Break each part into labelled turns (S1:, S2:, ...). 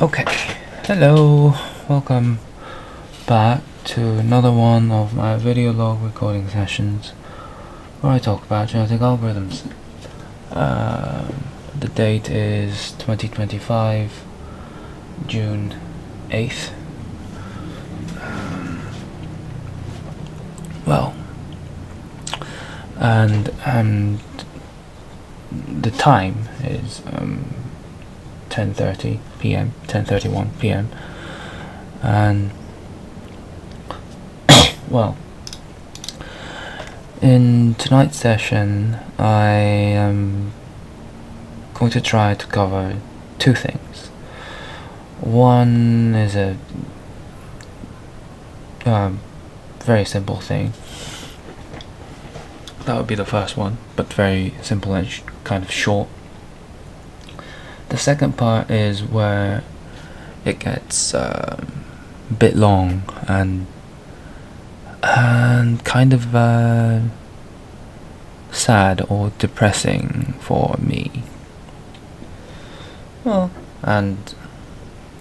S1: Okay, hello, welcome back to another one of my video log recording sessions where I talk about genetic algorithms. The date is 2025, June 8th. And the time is 10:30 p.m., 10:31 p.m. And well, in tonight's session I am going to try to cover two things. One is a very simple thing. That would be the first one, but very simple and kind of short. The second part is where it gets a bit long and kind of sad or depressing for me. Well, and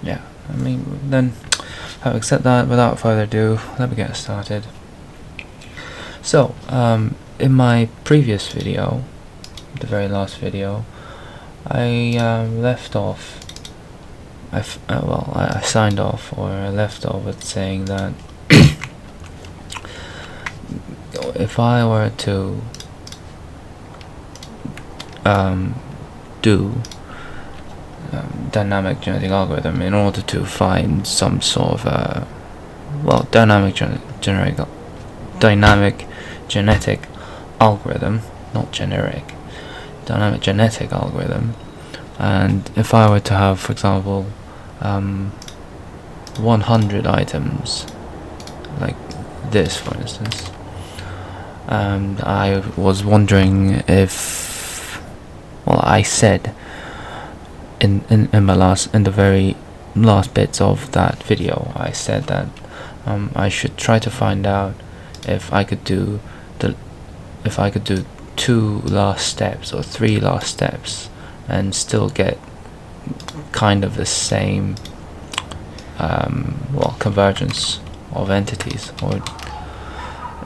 S1: yeah, I mean, then having said that, without further ado, let me get started. So, in my previous video, the very last video, I left off. I signed off, or I left off with saying that if I were to do dynamic genetic algorithm in order to find some sort of dynamic genetic algorithm, not generic, dynamic genetic algorithm, and if I were to have, for example, 100 items like this, for instance, and I was wondering if, I said in the very last bits of that video, I said that I should try to find out if I could do two last steps or three last steps and still get kind of the same convergence of entities, or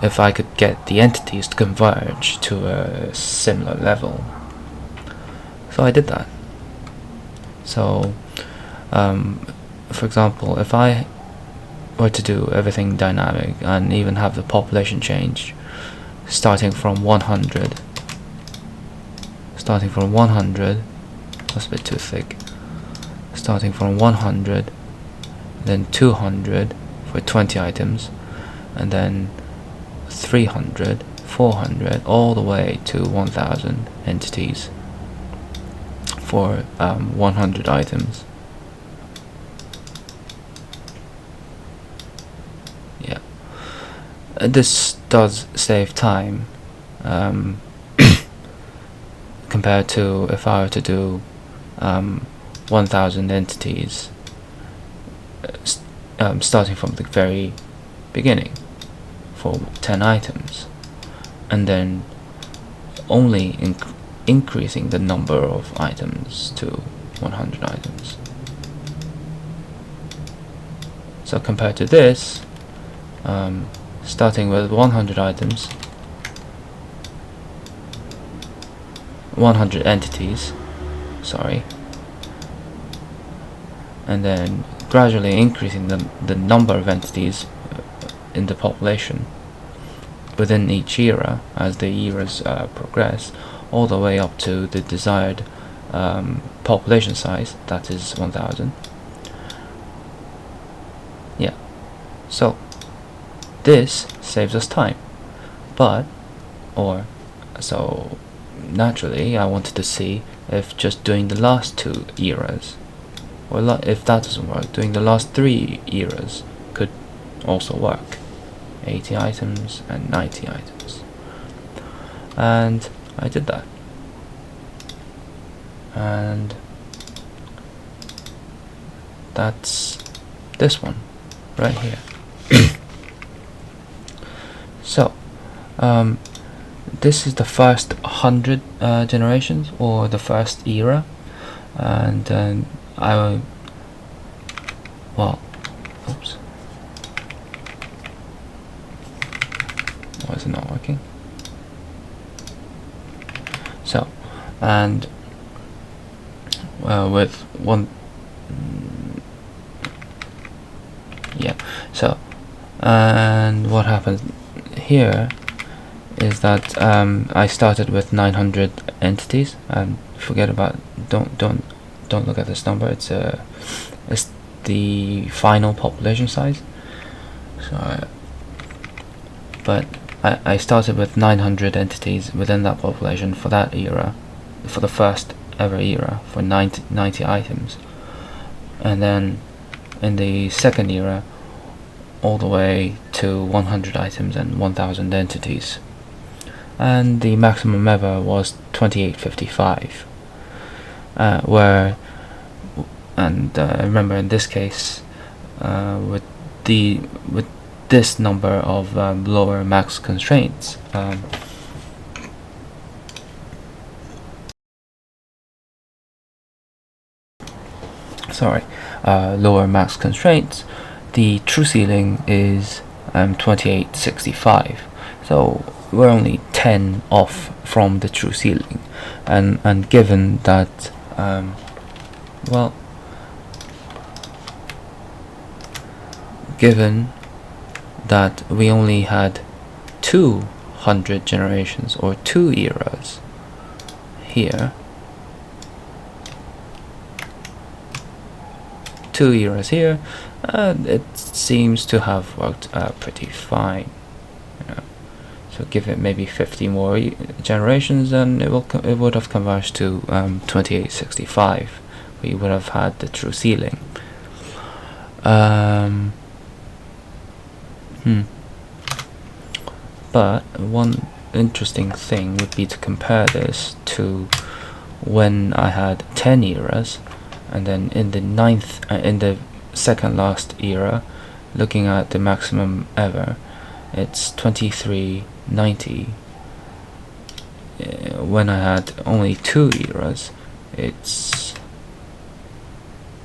S1: if I could get the entities to converge to a similar level. So I did that. So for example, if I were to do everything dynamic and even have the population change starting from 100, that's a bit too thick, starting from 100, then 200 for 20 items, and then 300, 400, all the way to 1000 entities for 100 items. Yeah, this does save time compared to if I were to do 1000 entities starting from the very beginning for 10 items, and then only increasing the number of items to 100 items. So compared to this, starting with 100 items, 100 entities, and then gradually increasing the number of entities in the population within each era as the eras progress, all the way up to the desired population size, that is 1000. Yeah, so this saves us time, so naturally I wanted to see if just doing the last two eras, or if that doesn't work, doing the last three eras could also work, 80 items and 90 items. And I did that, and that's this one right here. So this is the first 100 generations, or the first era, and well, oops, why is it not working? So, and with one, yeah, so, and what happened here is that I started with 900 entities, and forget about, don't look at this number. It's the final population size. So, but I started with 900 entities within that population for that era, for the first ever era, for 90 items, and then in the second era all the way to 100 items and 1000 entities, and the maximum ever was 2855, where, and remember in this case, with this number of lower max constraints, lower max constraints, the true ceiling is 2865. So we're only 10 off from the true ceiling, and given that, well, given that we only had 200 generations or 2 eras here, 2 eras here, it seems to have worked pretty fine. So give it maybe 50 more generations, and it would have converged to 2865. We would have had the true ceiling. But one interesting thing would be to compare this to when I had 10 eras, and then in the in the second last era, looking at the maximum ever, it's 2390. When I had only 2 eras, it's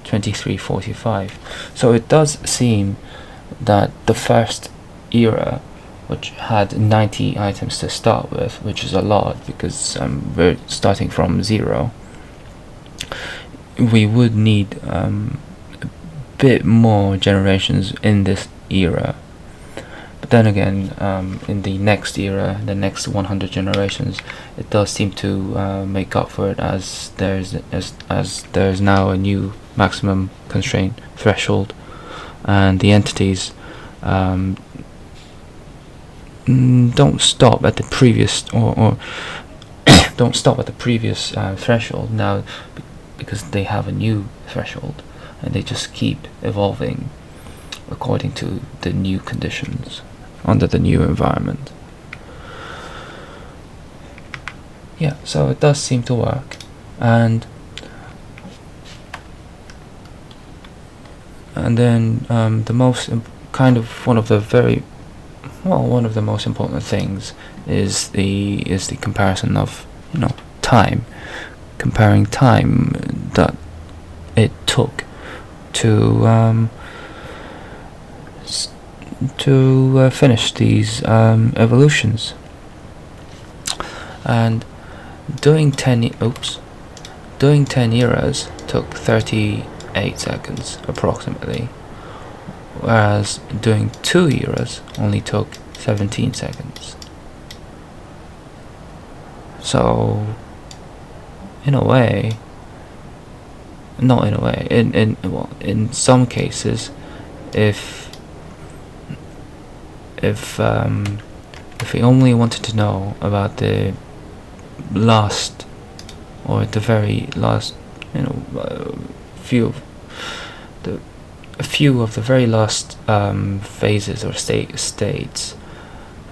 S1: 2345. So it does seem that the first era, which had 90 items to start with, which is a lot because we're starting from 0, we would need a bit more generations in this era. But then again, in the next era, the next 100 generations, it does seem to make up for it, as there's now a new maximum constraint threshold, and the entities don't stop at the previous or don't stop at the previous threshold now, because they have a new threshold, and they just keep evolving according to the new conditions under the new environment. Yeah, so it does seem to work, and then the most one of the most important things is the comparison of time, comparing time that it took to finish these evolutions, and doing 10 eras took 38 seconds approximately, whereas doing 2 eras only took 17 seconds. So in some cases, if we only wanted to know about the last, or the very last, a few of the very last phases or states,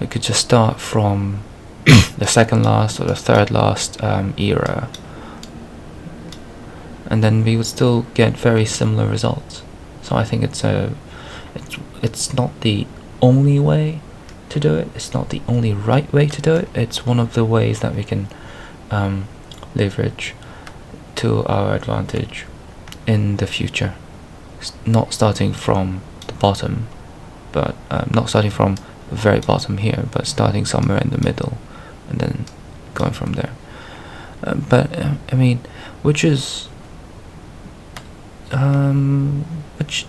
S1: we could just start from the second last or the third last era, and then we would still get very similar results. So I think it's not the only way to do it, it's not the only right way to do it, it's one of the ways that we can leverage to our advantage in the future. not starting from the bottom, but not starting from the very bottom here, but starting somewhere in the middle, and then going from there. I mean, which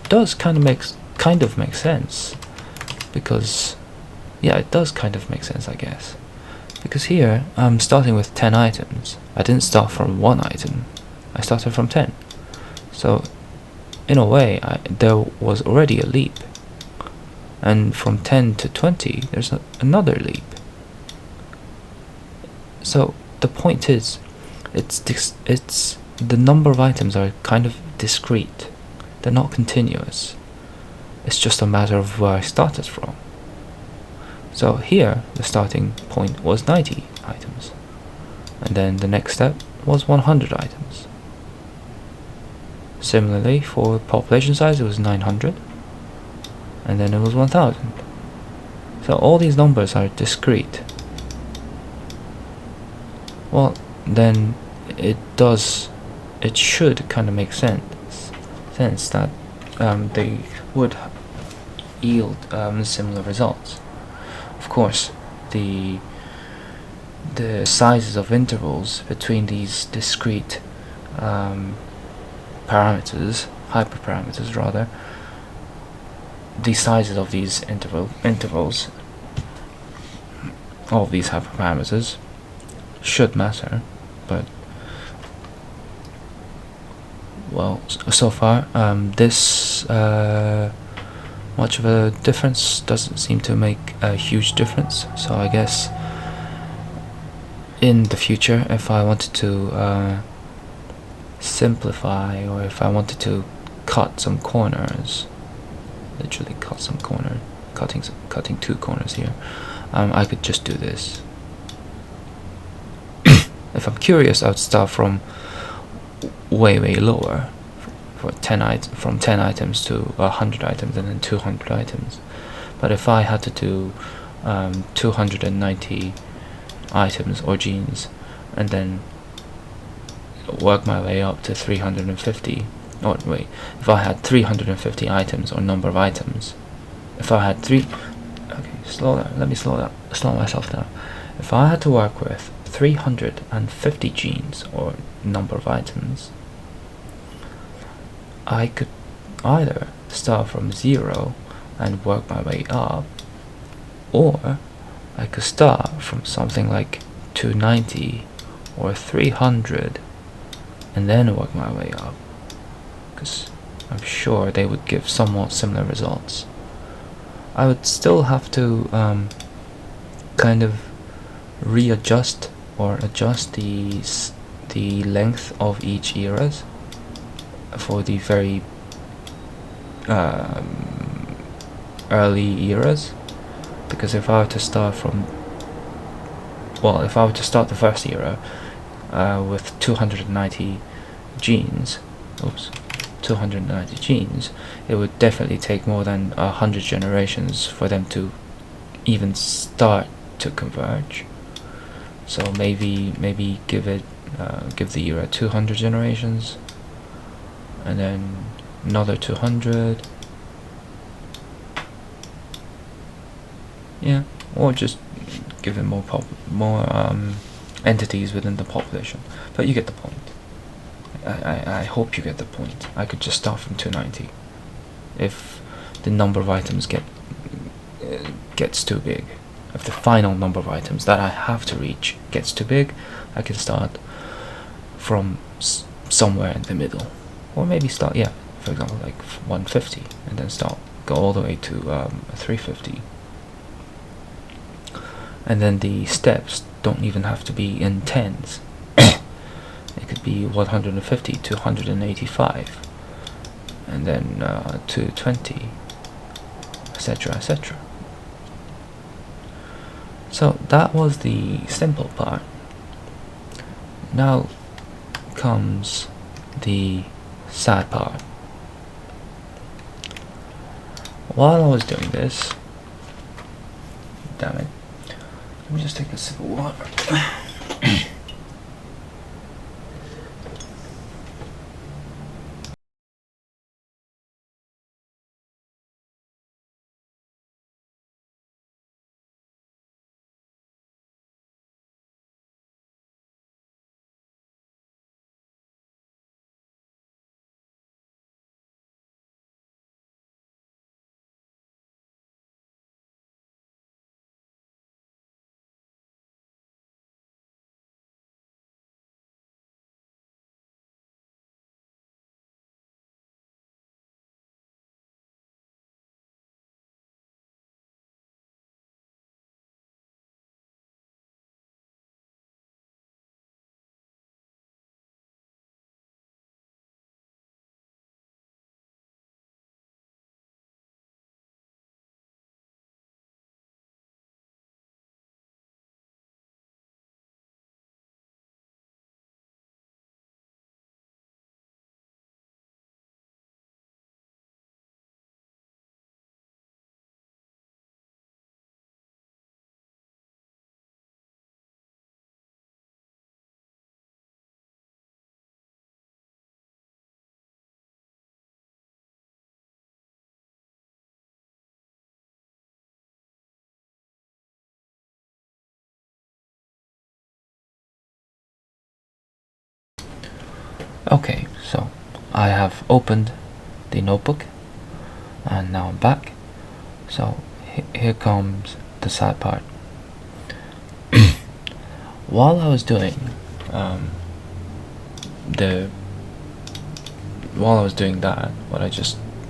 S1: does kind of make sense, because yeah, it does kind of make sense, I guess, because here I'm starting with 10 items. I didn't start from 1 item, I started from 10. So in a way, there was already a leap, and from 10 to 20 there's another leap. So the point is, it's the number of items are kind of discrete. They're not continuous. It's just a matter of where I started from. So here the starting point was 90 items, and then the next step was 100 items. Similarly, for population size it was 900, and then it was 1000. So all these numbers are discrete. Well, then it should kind of make sense that they would yield similar results. Of course, the sizes of intervals between these discrete parameters, hyperparameters rather, the sizes of these intervals, all of these hyperparameters should matter, but well, so far this much of a difference doesn't seem to make a huge difference. So I guess in the future, if I wanted to simplify, or if I wanted to cut some corners, literally cut some corner, cutting 2 corners here, I could just do this. If I'm curious, I would start from way lower, from 10 items to 100 items, and then 200 items. But if I had to do 290 items or genes, and then work my way up to 350, or wait, if I had 350 items, or number of items, if I had let me slow myself down. If I had to work with 350 genes, or number of items, I could either start from 0 and work my way up, or I could start from something like 290 or 300 and then work my way up, because I'm sure they would give somewhat similar results. I would still have to kind of readjust or adjust the length of each eras for the very early eras, because if I were to start the first era with 290 genes, it would definitely take more than 100 generations for them to even start to converge. So maybe give the era 200 generations, and then another 200. Yeah, or just give it more entities within the population. But you get the point. I hope you get the point. I could just start from 290. If the number of items gets too big, if the final number of items that I have to reach gets too big, I can start from somewhere in the middle, or maybe start, for example, like 150, and then go all the way to 350. And then the steps don't even have to be in tens. It could be 150 to 185, and then 220, etc., etc. So that was the simple part. Now comes the sad part. While I was doing this, damn it, let me just take a sip of water. Okay, so I have opened the notebook and now I'm back. So here comes the sad part. While I was doing that,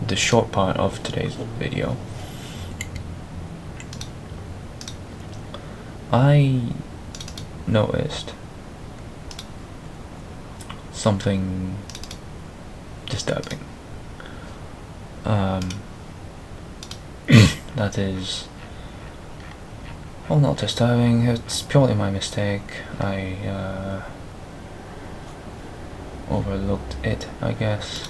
S1: the short part of today's video, I noticed something disturbing. That is, well, not disturbing, it's purely my mistake. I overlooked it, I guess.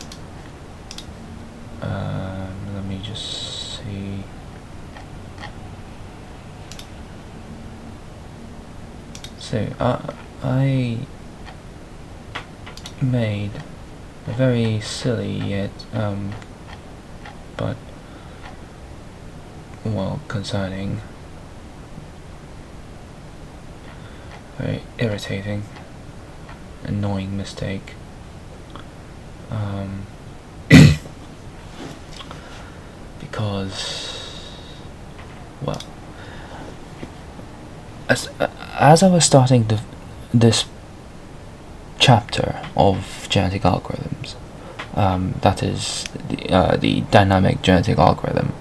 S1: Let me just see. So, I made a very silly yet, but, well, concerning, very irritating, annoying mistake. Because, well, as I was starting this chapter of genetic algorithms, that is the dynamic genetic algorithm,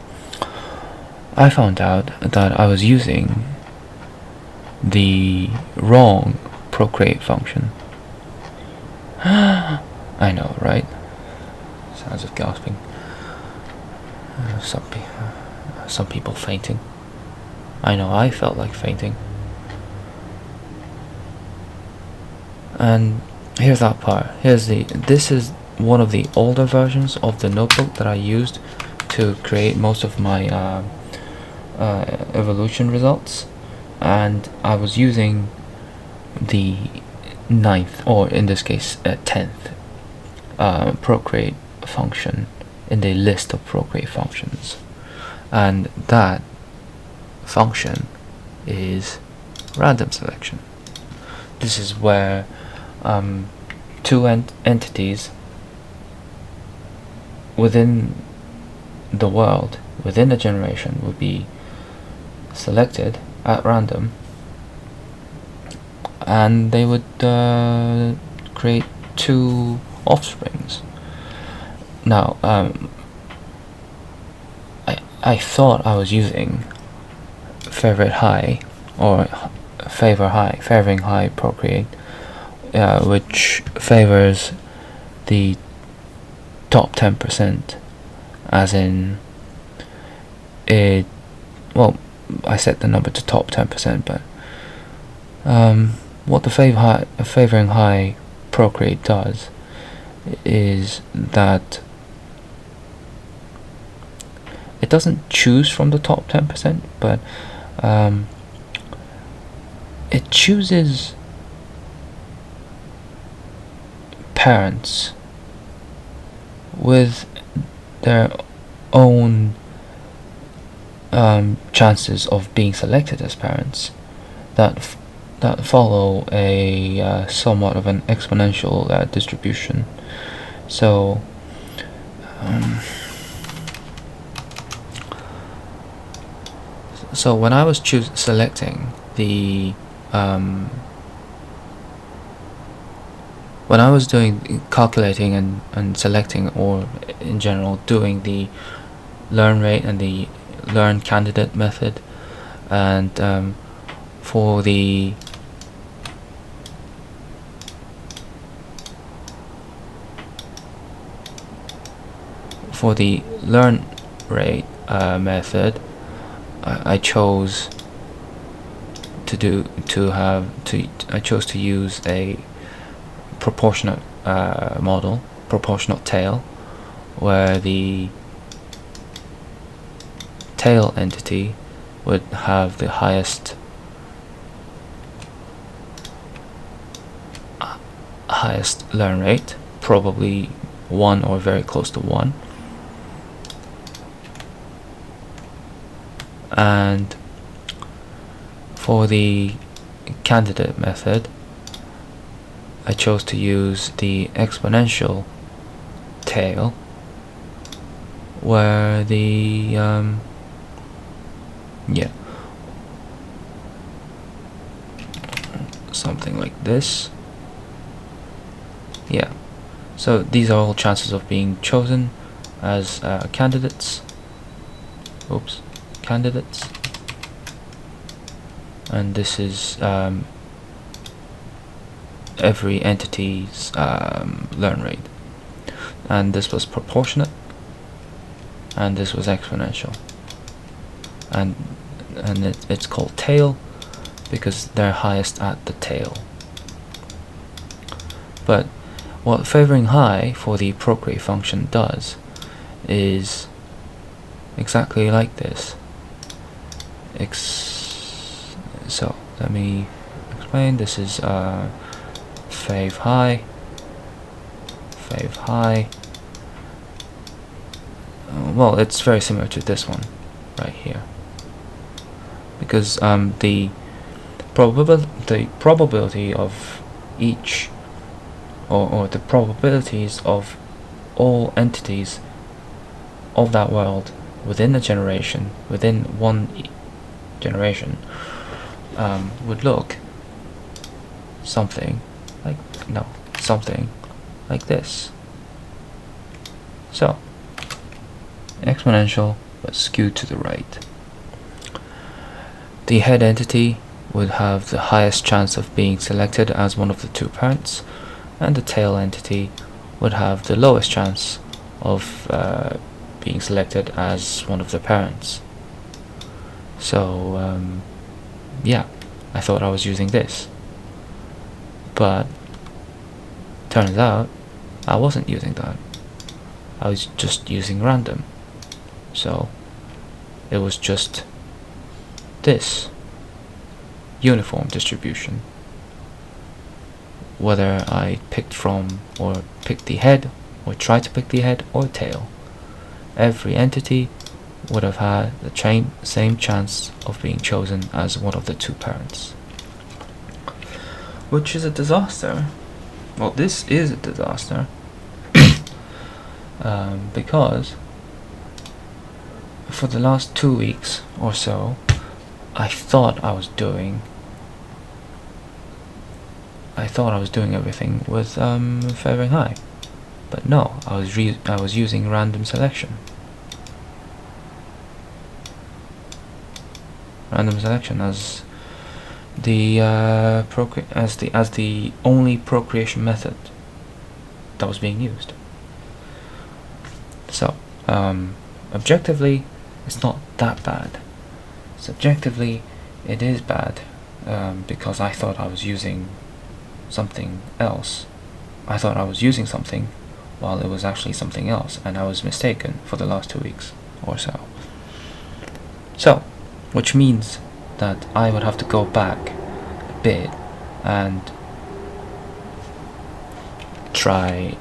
S1: I found out that I was using the wrong Procreate function. I know, right? Sounds of gasping. Some people fainting. I know, I felt like fainting. And here's that part. This is one of the older versions of the notebook that I used to create most of my evolution results, and I was using the 9th, or in this case 10th Procreate function in the list of Procreate functions, and that function is random selection. This is where two entities within the world, within a generation, would be selected at random, and they would create two offsprings. Now, I thought I was using favoring high Procreate, which favors the top 10%, as in it. Well, I set the number to top 10%, but what the favoring high Procreate does is that it doesn't choose from the top 10%, but it chooses parents with their own chances of being selected as parents that follow a somewhat of an exponential distribution. So so when I was selecting the when I was calculating and selecting, or in general doing the learn rate and the learn candidate method, and for the learn rate method, I chose to use a proportionate model, proportionate tail, where the tail entity would have the highest learn rate, probably 1 or very close to 1, and for the candidate method, I chose to use the exponential tail, where the something like this. Yeah, so these are all chances of being chosen as candidates. Oops, candidates. And this is every entity's learn rate, and this was proportionate, and this was exponential, and it's called tail because they're highest at the tail. But what favoring high for the Procreate function does is exactly like this. So let me explain. This is fav high. Well, it's very similar to this one right here, because the probability of each, or the probabilities of all entities of that world within a generation, within one generation, would look something like this. So exponential but skewed to the right. The head entity would have the highest chance of being selected as one of the two parents, and the tail entity would have the lowest chance of being selected as one of the parents. So yeah, I thought I was using this, but turns out I wasn't using that. I was just using random. So it was just this uniform distribution, whether I picked from or picked the head or tried to pick the head or tail. Every entity would have had the same chance of being chosen as one of the two parents, which is a disaster. Well, this is a disaster because for the last 2 weeks or so, I thought I was doing everything with favoring high, but no, I was using random selection. Random selection as the as the only procreation method that was being used. So objectively, it's not that bad. Subjectively, it is bad because I thought I was using something else. I thought I was using something while it was actually something else, and I was mistaken for the last 2 weeks or so. So, which means that I would have to go back a bit and try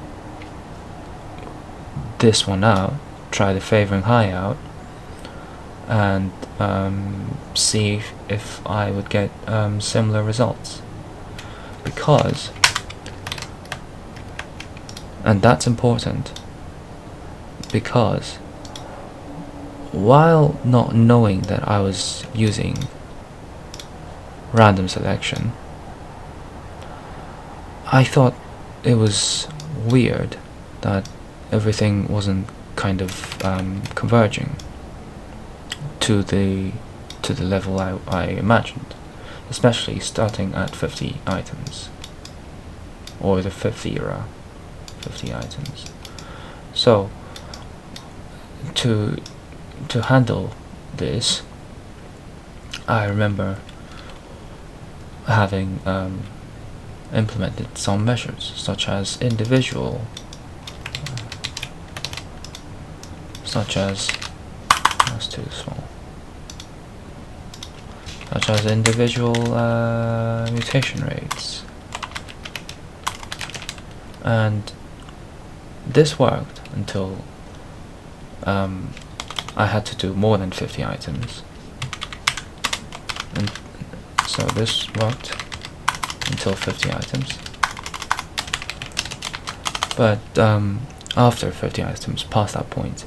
S1: this one out, try the favoring high out, and see if I would get similar results, because, and that's important, because while not knowing that I was using random selection, I thought it was weird that everything wasn't kind of converging to the level I imagined, especially starting at 50 items, or the 5th era, 50 items. So to handle this, I remember having implemented some measures, such as individual, that's too small, such as individual mutation rates, and this worked until I had to do more than 50 items, and so this worked until 50 items, But after 30 items past that point,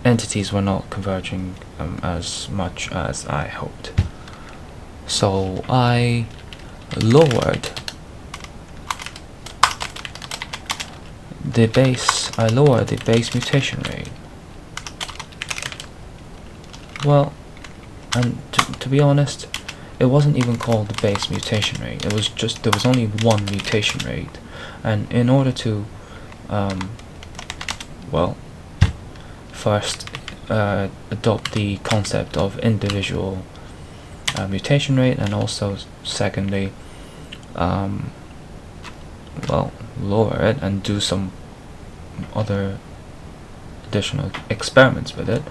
S1: entities were not converging as much as I hoped. So I lowered the base mutation rate. Well, and to be honest, it wasn't even called the base mutation rate. It was just, there was only one mutation rate, and in order to well, first adopt the concept of individual mutation rate, and also secondly well, lower it and do some other additional experiments with it,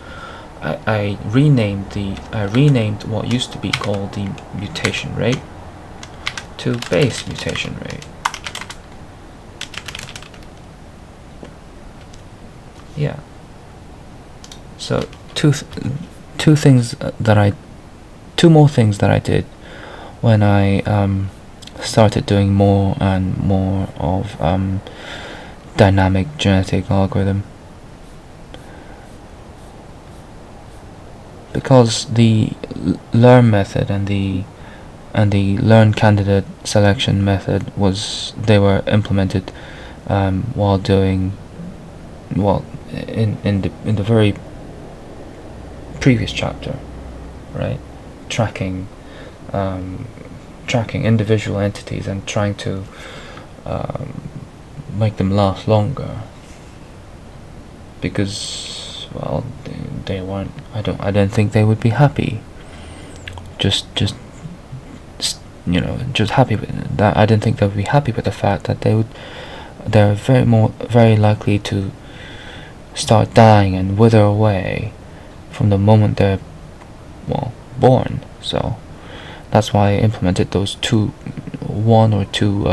S1: I renamed what used to be called the mutation rate to base mutation rate. Yeah. So two more things that I did when I started doing more and more of dynamic genetic algorithm. Because the learn method and the learn candidate selection method they were implemented while doing in the very previous chapter, right? Tracking individual entities and trying to make them last longer, because, well, they weren't. I don't think they would be happy. Just happy with that. I didn't think they would be happy with the fact that they're very likely to start dying and wither away from the moment they're born. So that's why I implemented those one or two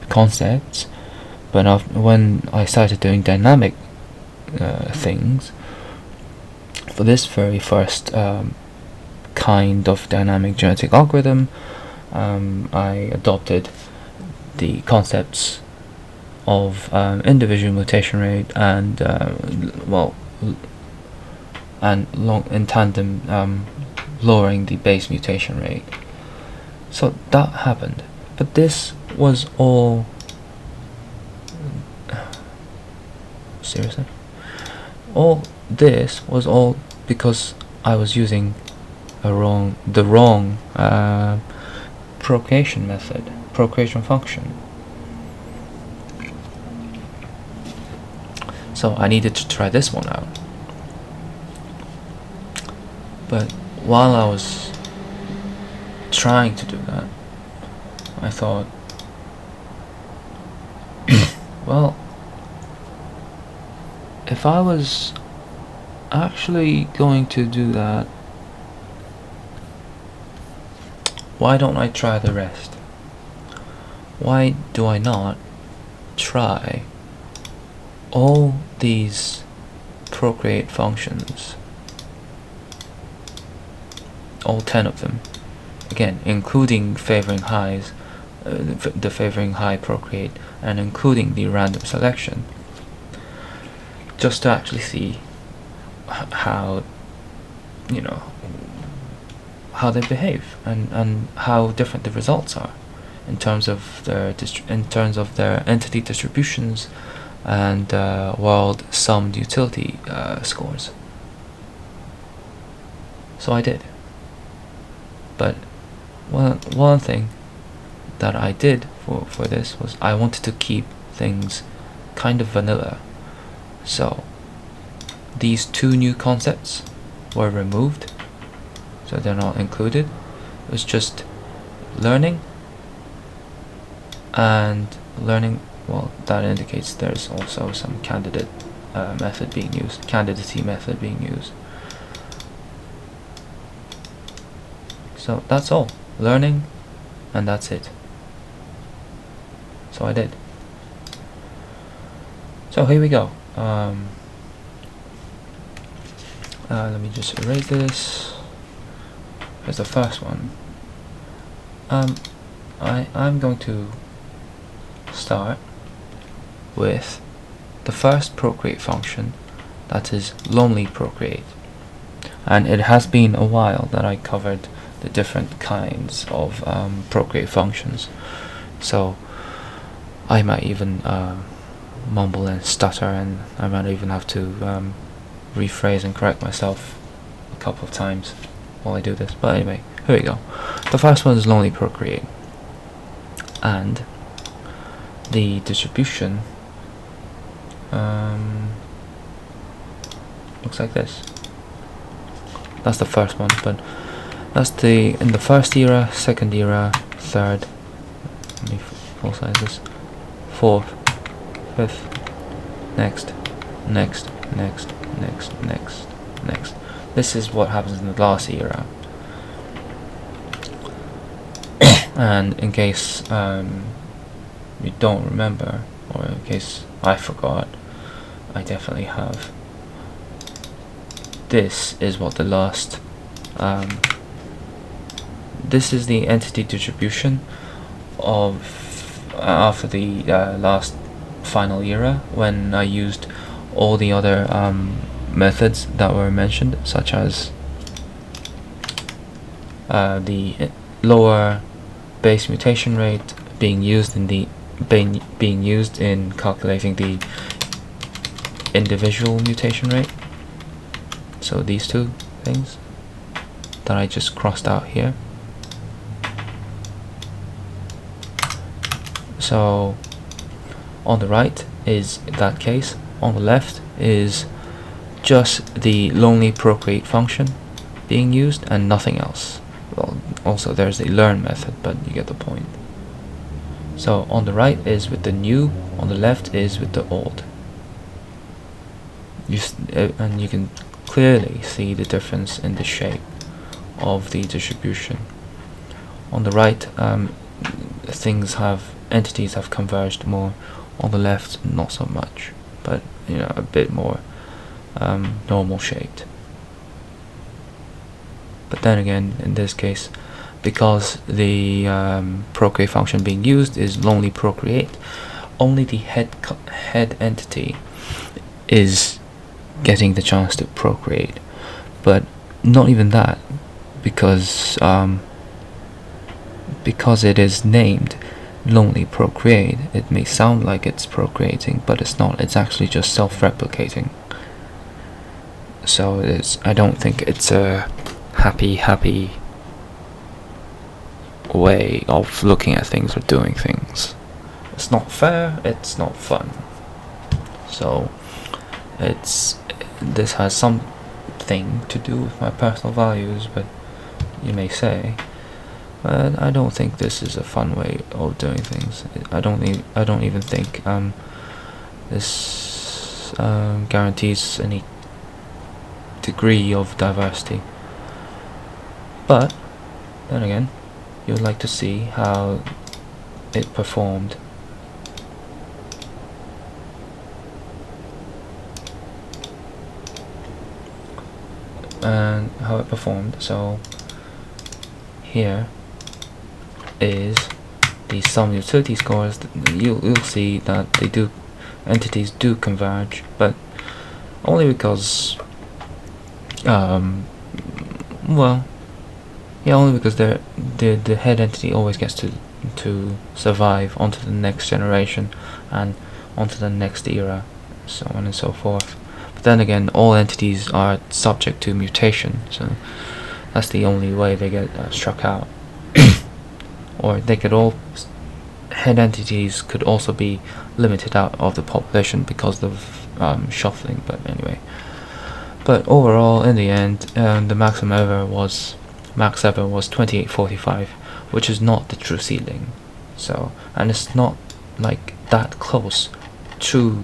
S1: concepts. But when I started doing dynamic things, for this very first kind of dynamic genetic algorithm, I adopted the concepts of individual mutation rate and in tandem lowering the base mutation rate. So that happened, but this was all seriously. All this was all because I was using the wrong procreation function. So I needed to try this one out. But while I was trying to do that, I thought, well, if I was actually going to do that, why don't I try the rest? Why do I not try all these Procreate functions, all 10 of them, again, including favoring highs, the favoring high Procreate, and including the random selection, just to actually see how they behave and how different the results are in terms of their entity distributions and world summed utility scores. So I did. But one thing that I did for this was I wanted to keep things kind of vanilla. So these two new concepts were removed, so they're not included. It was just learning and learning. Well, that indicates there's also some candidate method being used, candidacy method being used. So that's all, learning, and that's it. So I did. So here we go. Let me just erase this. Here's the first one. I'm going to start with the first Procreate function, that is lonely Procreate. And it has been a while that I covered the different kinds of Procreate functions, so I might even mumble and stutter, and I might even have to rephrase and correct myself a couple of times while I do this. But anyway, here we go. The first one is lonely Procreate, and the distribution looks like this. That's the first one, but that's in the first era, second era, third, let me full size this, fourth, fifth, next. This is what happens in the last era. And in case you don't remember, or in case I forgot, I definitely have. This is what the last this is the entity distribution of after the last final era, when I used all the other methods that were mentioned, such as the lower base mutation rate being used in calculating the individual mutation rate. So these two things that I just crossed out here. So on the right is that case, on the left is just the lonely Procreate function being used and nothing else. Well, also there's the learn method, but you get the point. So on the right is with the new, on the left is with the old. And you can clearly see the difference in the shape of the distribution. On the right, entities have converged more. On the left, not so much, but a bit more normal shaped. But then again, in this case, because the Procreate function being used is lonely Procreate, only the head entity is getting the chance to procreate, but not even that, because it is named lonely Procreate, it may sound like it's procreating, but it's not. It's actually just self-replicating. So I don't think it's a happy way of looking at things or doing things. It's not fair, it's not fun. So this has something to do with my personal values, but you may say, but I don't think this is a fun way of doing things. I don't even think this guarantees any degree of diversity. But then again, you would like to see how it performed. And how it performed. So here is the sum utility scores. You'll see that entities do converge, but only because only because the head entity always gets to survive onto the next generation and onto the next era, so on and so forth. But then again, all entities are subject to mutation, so that's the only way they get struck out. Or head entities could also be limited out of the population because of shuffling. But anyway, overall, in the end, the max ever was 2845, which is not the true ceiling. So, and it's not like that close to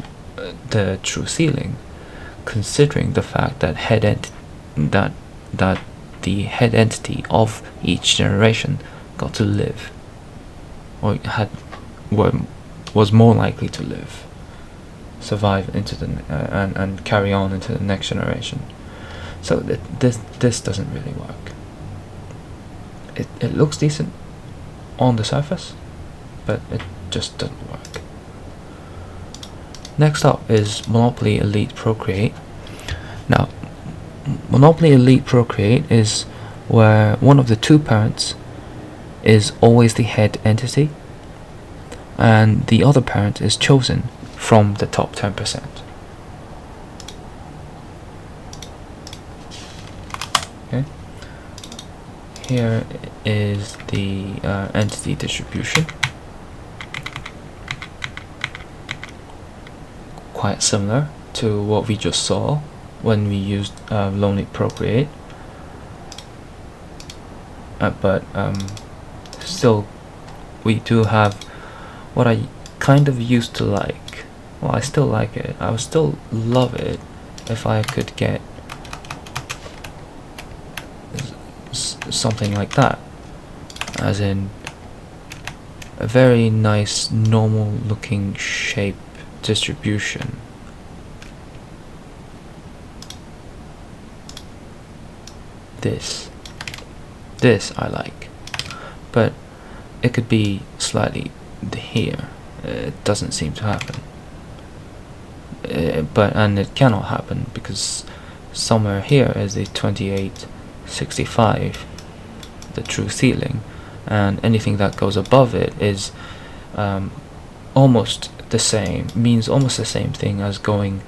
S1: the true ceiling, considering the fact that the head entity of each generation got to live, or was more likely to live, survive into and carry on into the next generation. So this doesn't really work. It looks decent on the surface, but just doesn't work. Next up is Monopoly Elite Procreate. Now, Monopoly Elite Procreate is where one of the two parents is always the head entity, and the other parent is chosen from the top 10%. Okay. Here is the entity distribution. Quite similar to what we just saw when we used Lonely Procreate, but still we do have what I kind of used to like. Well, I still like it. I would still love it if I could get something like that, as in a very nice normal looking shape distribution. This I like, but it could be slightly here. It doesn't seem to happen, and it cannot happen because somewhere here is a 2865, the true ceiling, and anything that goes above it is almost the same, means almost the same thing as going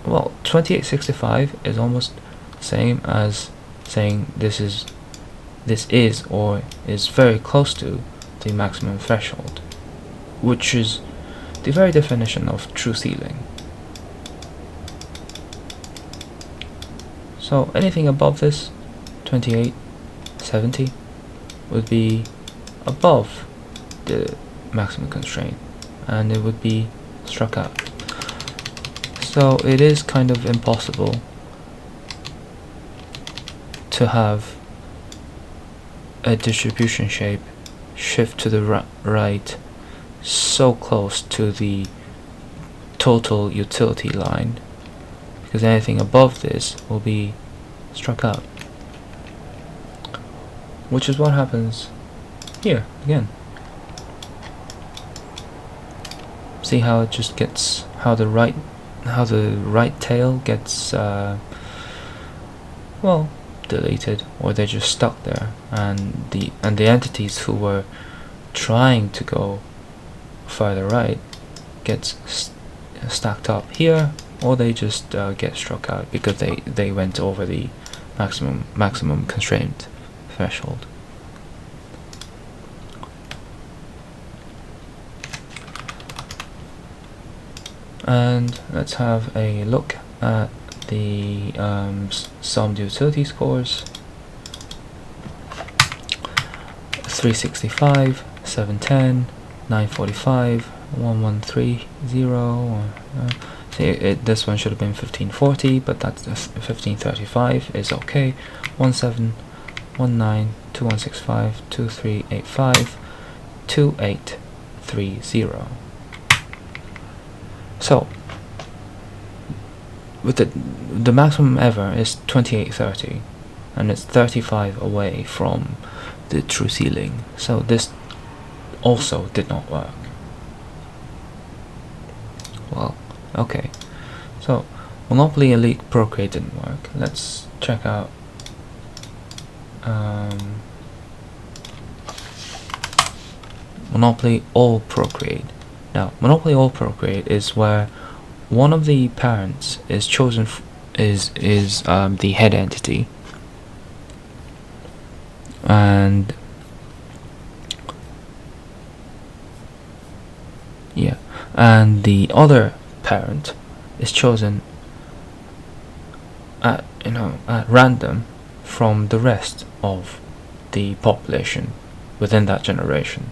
S1: well, 2865 is almost same as saying this is or is very close to the maximum threshold, which is the very definition of true ceiling. So anything above this 2870 would be above the maximum constraint, and it would be struck out. So it is kind of impossible to have a distribution shape shift to the right so close to the total utility line, because anything above this will be struck out, which is what happens here again. See how it just gets, how the right tail gets well, deleted, or they're just stuck there, and the entities who were trying to go further right gets stacked up here, or they just get struck out because they went over the maximum constraint threshold. And let's have a look at the summed utility scores. 365, 710, 945, 1130. See, this one should have been 1540, but that's 1535 is okay. 1719, 2165, 2385, 2830. So, with the maximum ever is 2830, and it's 35 away from the true ceiling. So this also did not work. Well, okay. So Monopoly Elite Procreate didn't work. Let's check out Monopoly All Procreate. Now, Monopoly All Procreate is where one of the parents is chosen is the head entity, and yeah, and the other parent is chosen at random from the rest of the population within that generation.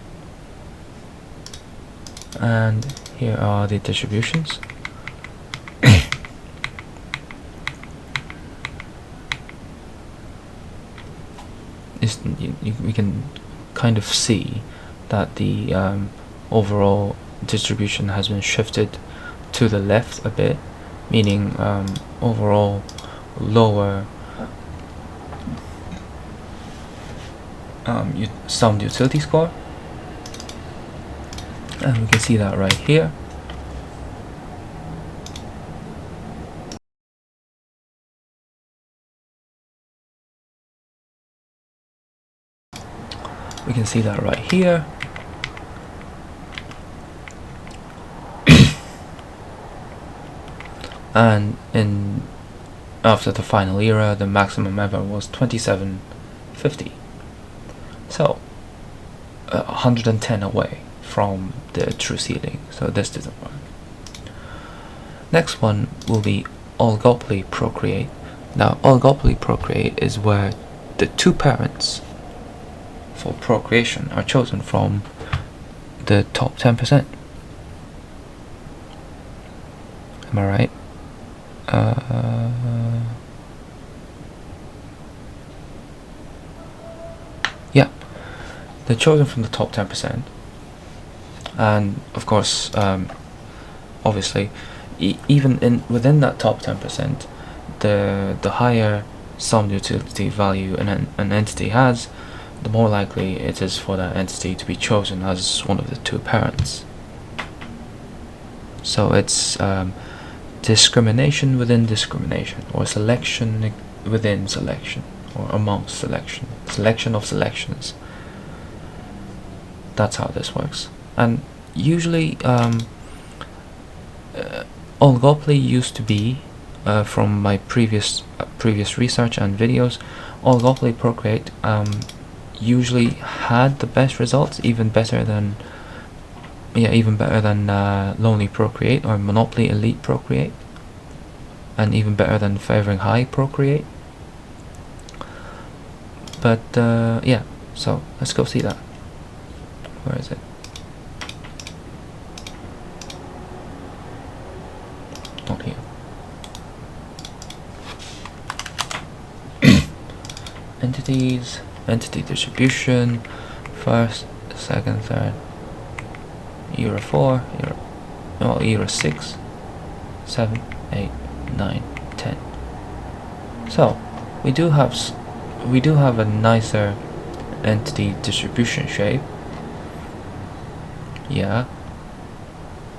S1: And here are the distributions. We can kind of see that the overall distribution has been shifted to the left a bit, meaning overall lower summed utility score, and we can see that right here. We can see that right here. And after the final era, the maximum ever was 2750. So 110 away from the true ceiling. So this doesn't work. Next one will be oligopoly procreate. Now oligopoly procreate is where the two parents for procreation are chosen from the top 10%. Am I right? Yeah, they're chosen from the top 10%, and of course, obviously, even within that top 10%, the higher sum utility value an entity has, the more likely it is for that entity to be chosen as one of the two parents. So it's discrimination within discrimination, or selection within selection, or amongst selection, selection of selections. That's how this works. And usually oligopoly used to be, from my previous research and videos, oligopoly procreate usually had the best results, even better than lonely procreate or monopoly elite procreate, and even better than favoring high procreate. But yeah, so let's go see that. Where is it? Not here. Entities, entity distribution, first, second, third, era 4, era 6, 7, 8, 9, 10. So we do have a nicer entity distribution shape. Yeah.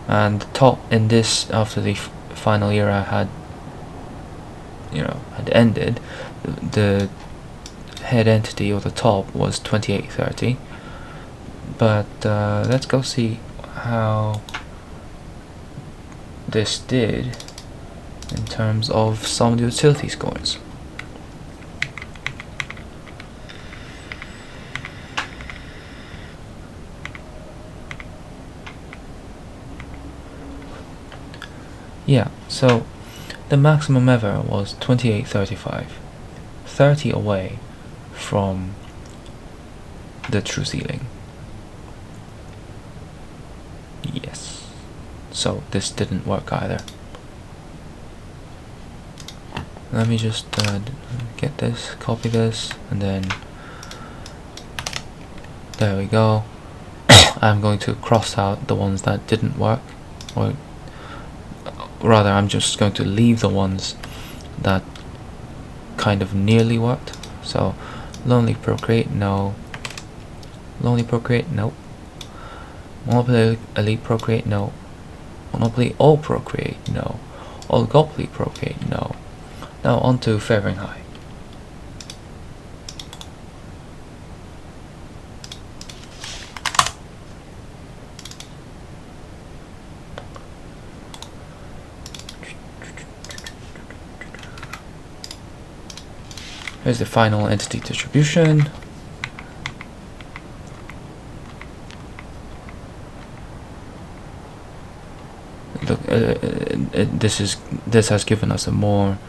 S1: And the top in this, after the final era had ended, the head entity or the top was 2830. But let's go see how this did in terms of some of the utility scores. Yeah, so the maximum ever was 2835, 30 away from the true ceiling. Yes, so this didn't work either. Let me just get this, copy this, and then there we go. I'm going to cross out the ones that didn't work, or rather I'm just going to leave the ones that kind of nearly worked. So lonely procreate, no. Lonely procreate, no. Monopoly elite procreate, no. Monopoly all procreate, no. Oligopoly procreate, no. Now on to favoring high. Here's the final entity distribution. Look, this has given us a more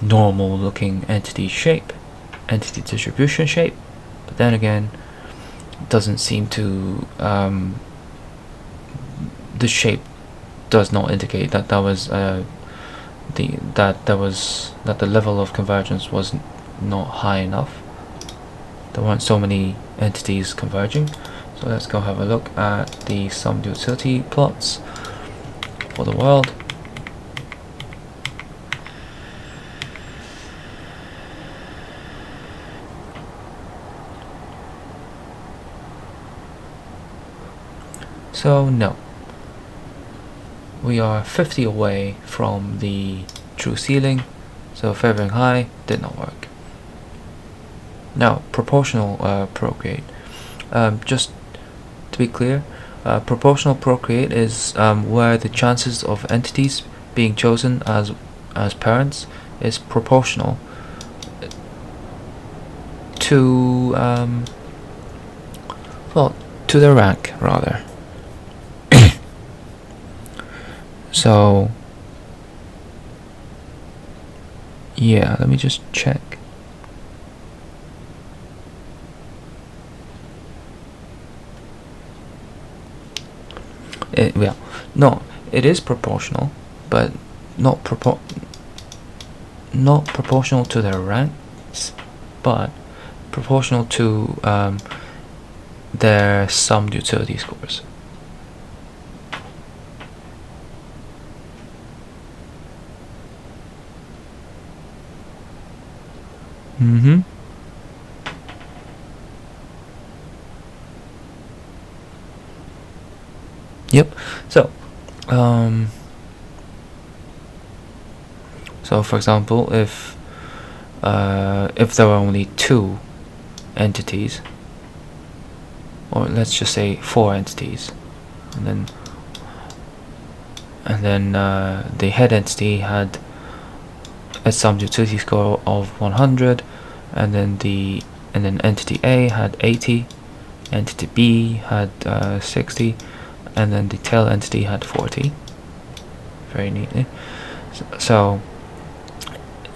S1: normal looking entity shape, entity distribution shape, but then again, it doesn't seem to the shape does not indicate that the level of convergence was not high enough. There weren't so many entities converging. So let's go have a look at the summed utility plots for the world. So no, we are 50 away from the true ceiling, so favoring high did not work. Now proportional procreate. Just to be clear, proportional procreate is where the chances of entities being chosen as parents is proportional to well, to their rank rather. So yeah, let me just check. Well, no, it is proportional, but not proportional to their ranks, but proportional to their summed utility scores. Yep. So for example, if there were only 2 entities, or let's just say 4 entities, and then the head entity had a summed utility score of 100, and then entity A had 80, entity B had 60, and then the tail entity had 40. Very neatly. So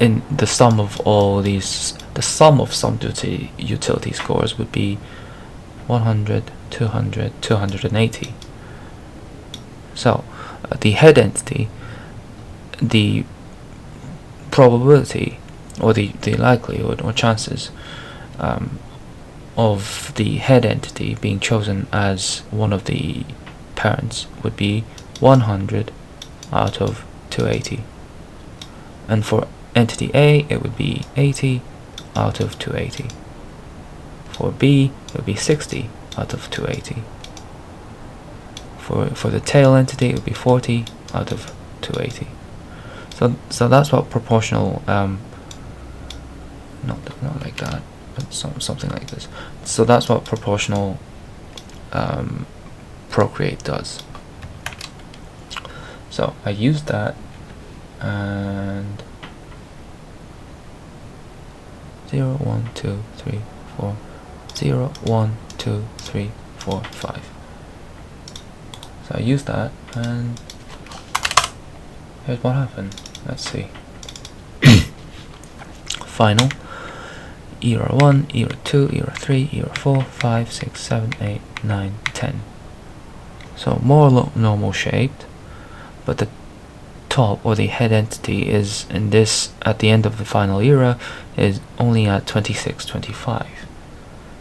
S1: in the sum of all these, the sum of summed utility scores would be 100, 200, 280. So the head entity, the probability or the likelihood or chances of the head entity being chosen as one of the parents would be 100 out of 280, and for entity A it would be 80 out of 280. For B it would be 60 out of 280. For the tail entity it would be 40 out of 280. So that's what proportional not like that, but something like this. So that's what proportional procreate does. So I used that, and 0, 1, 2, 3, 4, 0, 1, 2, 3, 4, 5. So I used that, and here's what happened. Let's see. Final era 1, era 2, era 3, era 4, 5, 6, 7, 8, 9, 10. So more normal shaped, but the top or the head entity is in this at the end of the final era is only at 26, 25.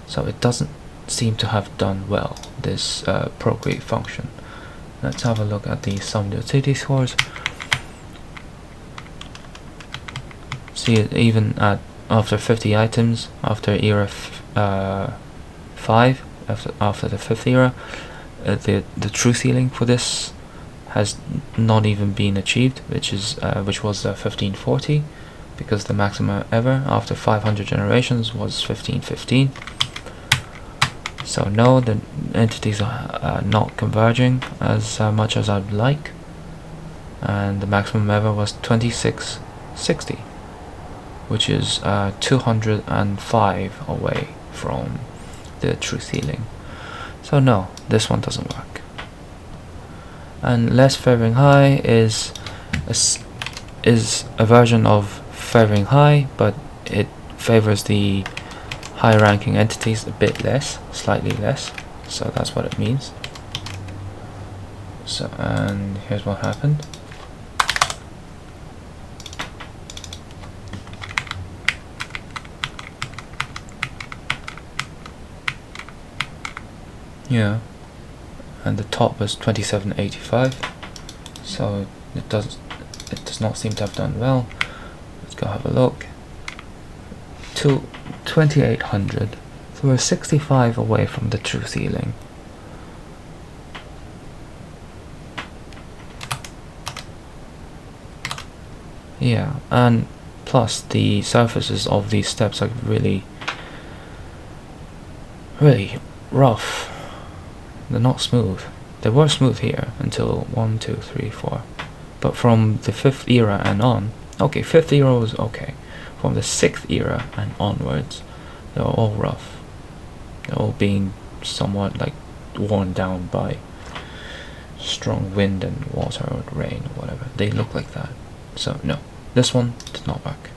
S1: So it doesn't seem to have done well, this procreate function. Let's have a look at the summed utility scores. See it even after 50 items, after era 5, after the 5th era, the true ceiling for this has not even been achieved, which was 1540, because the maximum ever after 500 generations was 1515. So no, the entities are not converging as much as I'd like, and the maximum ever was 2660, which is 205 away from the true ceiling. So no, this one doesn't work. And less favoring high is a version of favoring high, but it favors the high ranking entities a bit less, slightly less. So that's what it means. So, and here's what happened. Yeah, and the top was 2785, so it does not seem to have done well. Let's go have a look. To 2800, so we're 65 away from the true ceiling. Yeah, and plus the surfaces of these steps are really rough. They're not smooth. They were smooth here until 1, 2, 3, 4. But from the 5th era and on, okay, 5th era was okay. From the 6th era and onwards, they were all rough. They're all being somewhat like worn down by strong wind and water or rain or whatever. They look like that. So no, this one did not work.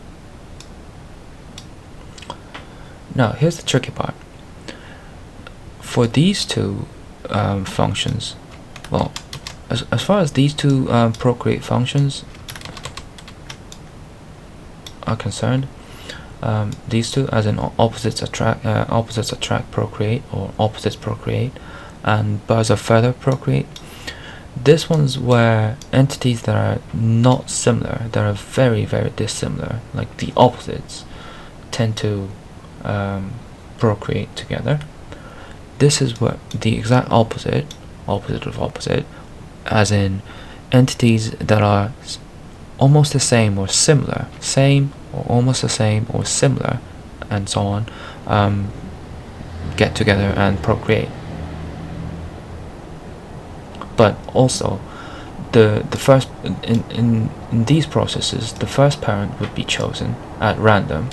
S1: Now here's the tricky part. For these two functions, well, as far as these two Procreate functions are concerned, these two, as in opposites attract Procreate, or opposites Procreate, and birds of feather Procreate. This one's where entities that are not similar, that are very, very dissimilar, like the opposites, tend to procreate together. This is what the exact opposite of opposite, as in entities that are almost the same or similar, same or almost the same or similar, and so on, get together and procreate. But also, the first in these processes, the first parent would be chosen at random.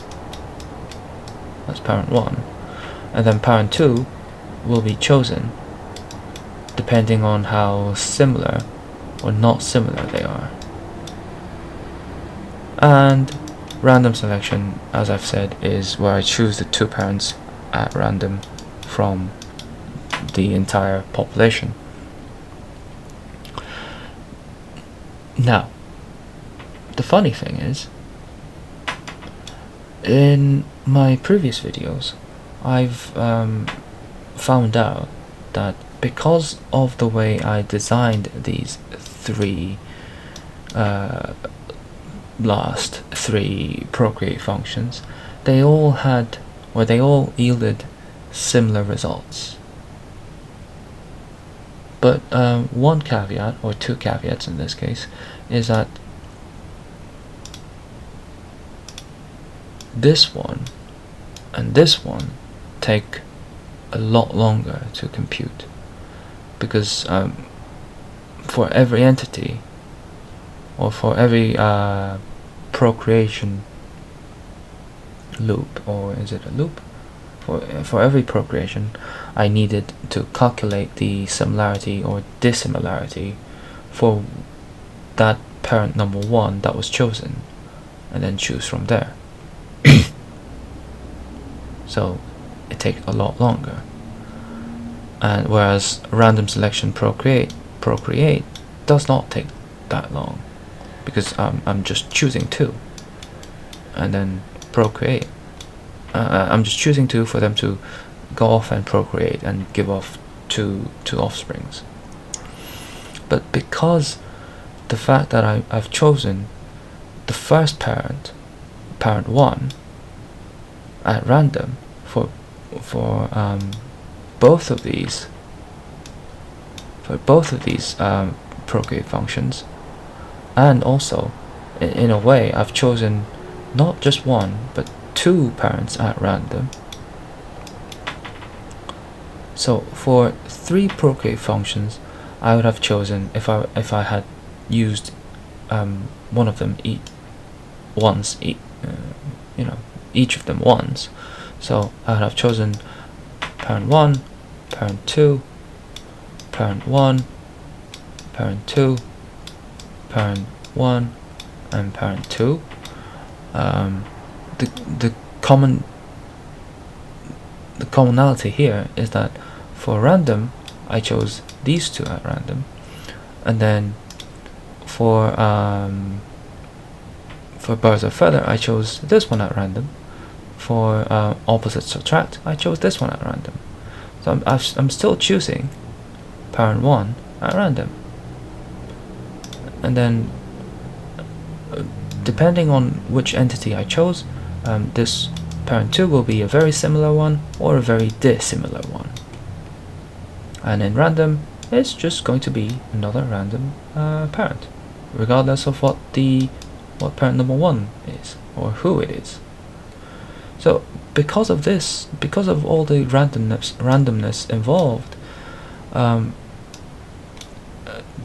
S1: That's parent 1, and then parent 2 will be chosen depending on how similar or not similar they are. And random selection, as I've said, is where I choose the 2 parents at random from the entire population. Now, the funny thing is, in my previous videos, I've found out that because of the way I designed these last three Procreate functions, they all yielded similar results. But one caveat, or 2 caveats in this case, is that this one and this one take a lot longer to compute, because for every entity, or for every procreation loop, or is it a loop? For every procreation, I needed to calculate the similarity or dissimilarity for that parent number 1 that was chosen, and then choose from there. So it takes a lot longer. And whereas random selection procreate does not take that long, because I'm just choosing 2 and then procreate. I'm just choosing 2 for them to go off and procreate and give off two offsprings. But because the fact that I've chosen the first parent 1, at random for both of these Procreate functions, and also in a way I've chosen not just 1 but 2 parents at random. So for 3 Procreate functions, I would have chosen, if I had used one of them each of them once. So I would have chosen parent 1, parent 2, parent 1, parent 2, parent 1, and parent 2. The commonality here is that for random I chose these 2 at random, and then for birds of feather I chose this one at random. For opposites attract, I chose this one at random. So I'm still choosing parent 1 at random, and then depending on which entity I chose, this parent 2 will be a very similar one or a very dissimilar one. And in random, it's just going to be another random parent, regardless of what the what parent number 1 is, or who it is. So because of this, because of all the randomness involved,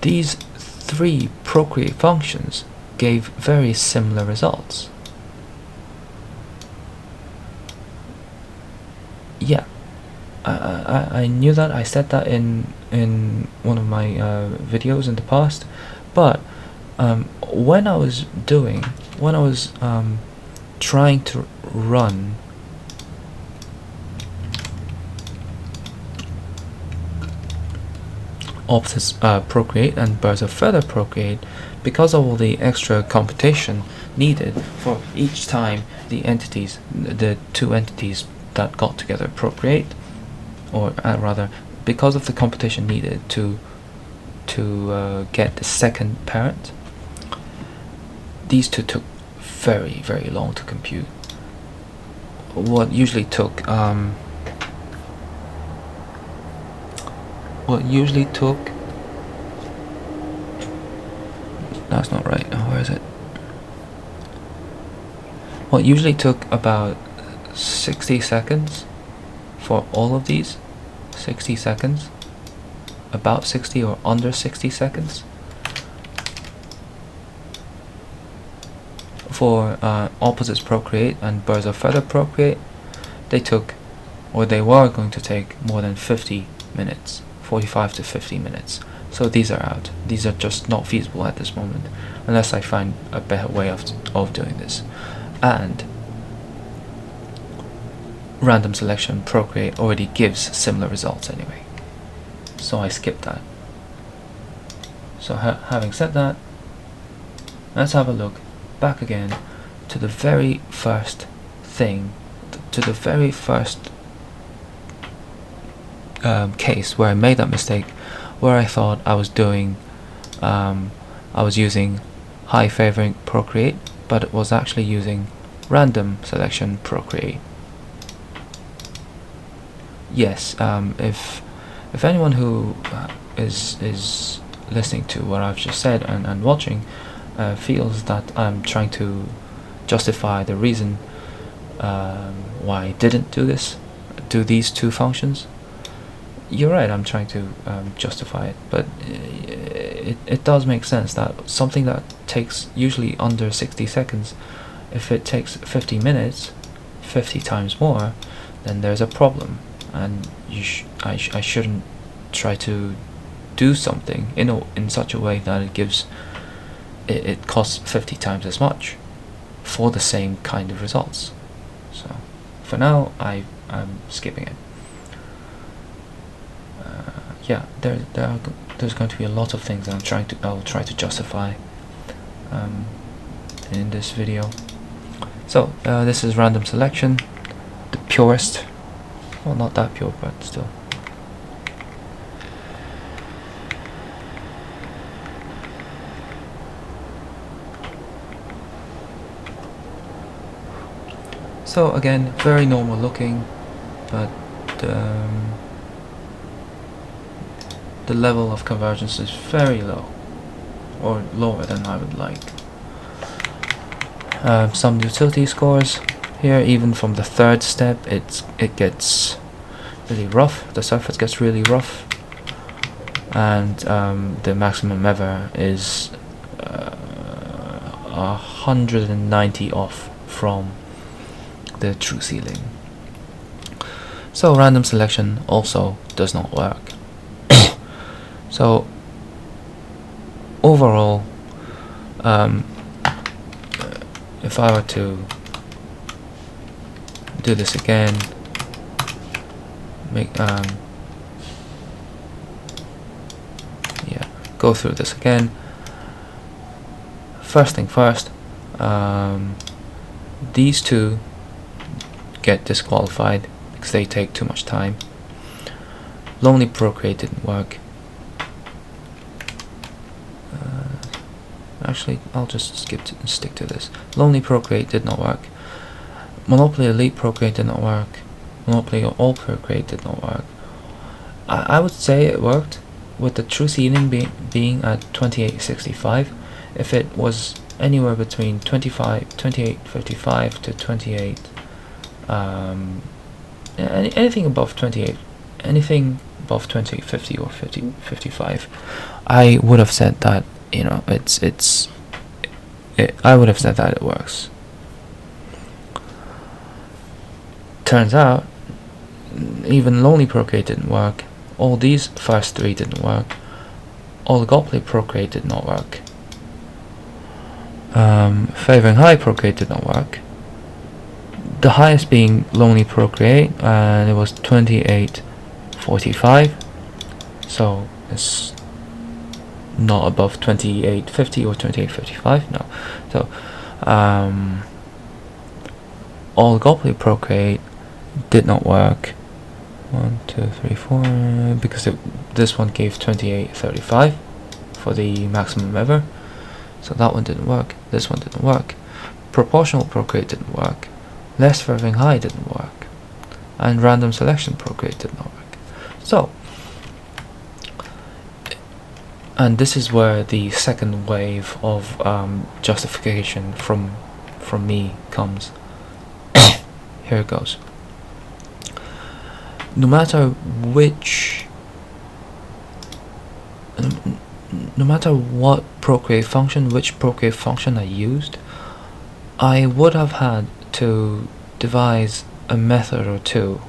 S1: these 3 Procreate functions gave very similar results. Yeah, I knew that. I said that in one of my videos in the past, but when I was trying to run opposites Procreate and birds of feather Procreate, because of all the extra computation needed for each time the entities, the 2 entities that got together Procreate, or rather, because of the computation needed to get the second parent, these 2 took very, very long to compute. What usually took that's not right. Oh, where is it? What usually took about 60 seconds for all of these, 60 seconds, about 60 or under 60 seconds for opposites Procreate and birds of feather Procreate, they took, or they were going to take, more than 50 minutes, 45 to 50 minutes. So these are out. These are just not feasible at this moment, unless I find a better way of doing this. And random selection Procreate already gives similar results anyway, so I skipped that. So having said that, let's have a look back again to the very first thing, to the very first case where I made that mistake, where I thought I was doing, I was using high favoring Procreate, but it was actually using random selection Procreate. Yes, if anyone who is listening to what I've just said and watching feels that I'm trying to justify the reason why I didn't do these 2 functions, you're right, I'm trying to justify it, but it does make sense that something that takes usually under 60 seconds, if it takes 50 minutes, 50 times more, then there's a problem, and I shouldn't try to do something in such a way that it costs 50 times as much for the same kind of results. So for now, I'm skipping it. Yeah, there's going to be a lot of things that I'll try to justify in this video. So this is random selection, the purest. Well, not that pure, but still. So again, very normal looking, but the level of convergence is very low, or lower than I would like. Some utility scores here, even from the 3rd step, it gets really rough. The surface gets really rough, and the maximum ever is 190 off from the true ceiling. So random selection also does not work. So overall, if I were to do this again, go through this again. First thing first, these 2 get disqualified because they take too much time. Lonely Procreate didn't work. Actually, I'll just stick to this. Lonely Procreate did not work. Monopoly Elite Procreate did not work. Monopoly All Procreate did not work. I would say it worked with the true ceiling being at 2865. If it was anywhere between 2855 to 28, anything above 28, anything above 2850 or 5055, I would have said that, you know, I would have said that it works. Turns out, even lonely Procreate didn't work. All these first three didn't work. Oligopoly Procreate did not work. Favoring high Procreate did not work. The highest being lonely Procreate, and it was 2845. So it's not above 2850 or 2855. No. So Oligopoly Procreate did not work. 1, 2, 3, 4, because this one gave 2835 for the maximum ever. So that one didn't work. This one didn't work. Proportional Procreate didn't work. Less favoring high didn't work. And random selection Procreate did not work. So, and this is where the second wave of justification from me comes. Here it goes. No matter what Procreate function I used, I would have had to devise a method or two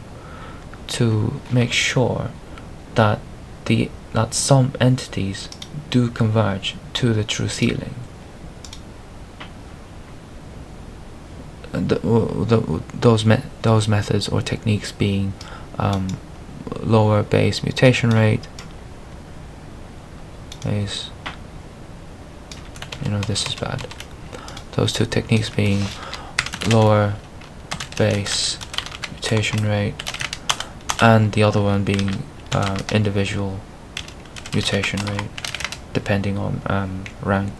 S1: to make sure that some entities do converge to the true ceiling. Those methods or techniques being lower base mutation rate, base, you know, this is bad. Those two techniques being lower base mutation rate, and the other one being individual mutation rate, depending on rank,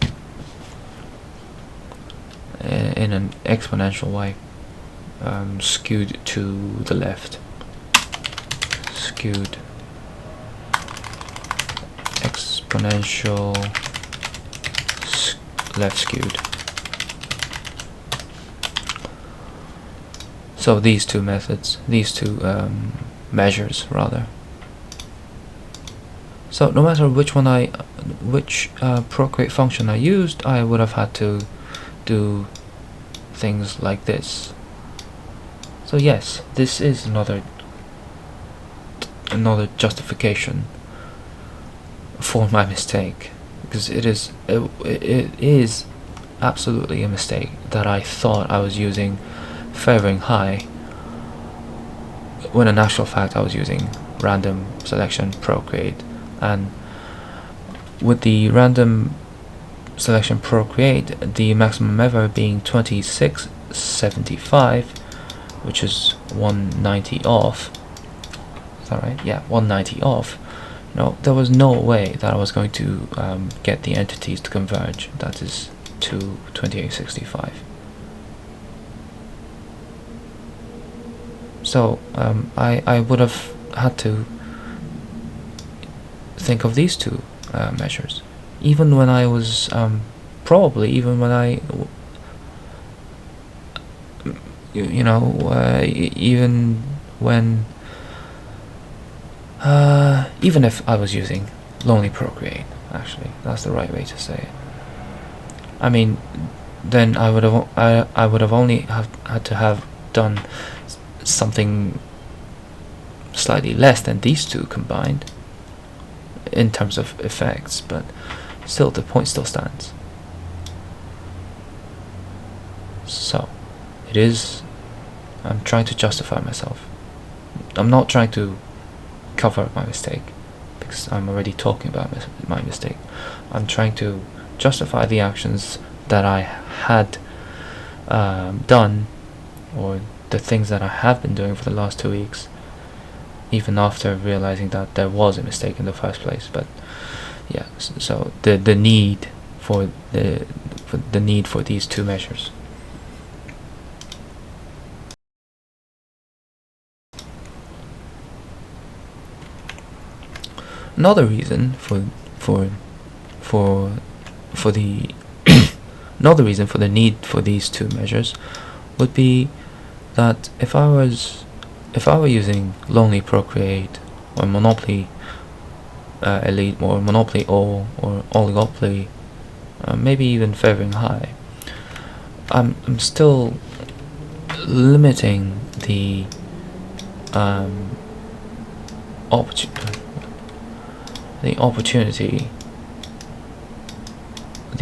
S1: in an exponential way, skewed to the left. Skewed exponential left skewed. So these two methods, these two measures rather. So no matter which Procreate function I used, I would have had to do things like this. So yes, this is another justification for my mistake, because it is absolutely a mistake that I thought I was using favoring high when in actual fact I was using random selection Procreate. And with the random selection Procreate, the maximum ever being 2675, which is 190 off. Is that right? Yeah, 190 off. No, there was no way that I was going to get the entities to converge. That is to 2865. So I would have had to think of these two measures, even when I was even when I even if I was using lonely Procreate. Actually, that's the right way to say it. I mean, then I would have only had to have done something slightly less than these two combined in terms of effects, but still the point still stands. So it is, I'm trying to justify myself. I'm not trying to cover up my mistake, because I'm already talking about my mistake. I'm trying to justify the actions that I had done, or the things that I have been doing for the last 2 weeks, even after realizing that there was a mistake in the first place. But yeah, so the need for these two measures. Another reason for the another reason for the need for these two measures would be that if I were using Lonely Procreate or Monopoly Elite or Monopoly All or Oligopoly, maybe even Favoring High, I'm still limiting the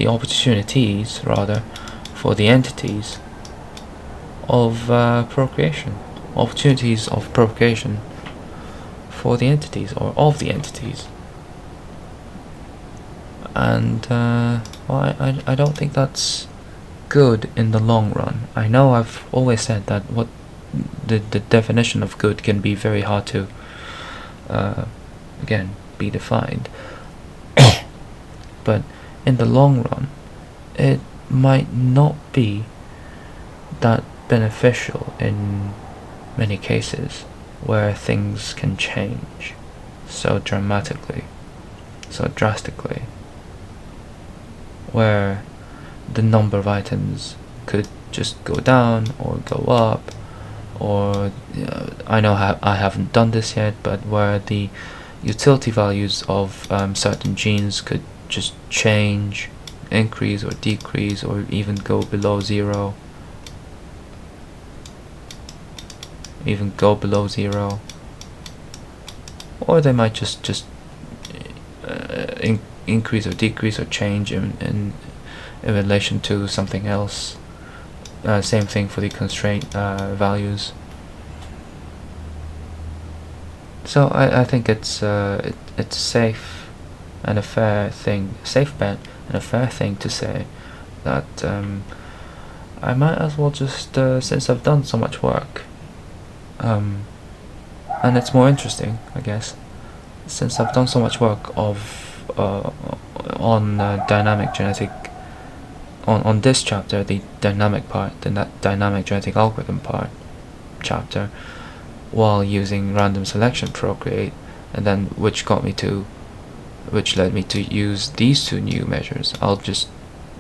S1: opportunities rather for the entities of procreation, opportunities of procreation for the entities or of the entities, and well, I don't think that's good in the long run. I know I've always said that what the definition of good can be very hard to again be defined, but in the long run it might not be that beneficial in many cases where things can change so dramatically, so drastically, where the number of items could just go down or go up, or I know I haven't done this yet, but where the utility values of certain genes could just change, increase or decrease, or even go below zero, or they might just increase or decrease or change in relation to something else. Same thing for the constraint values. So I think it's safe and a fair thing, safe bet and a fair thing to say that I might as well just since I've done so much work, and it's more interesting, I guess, since I've done so much work on dynamic genetic, on this chapter, the dynamic part, the dynamic genetic algorithm part chapter, while using random selection Procreate, and then which led me to use these two new measures. I'll just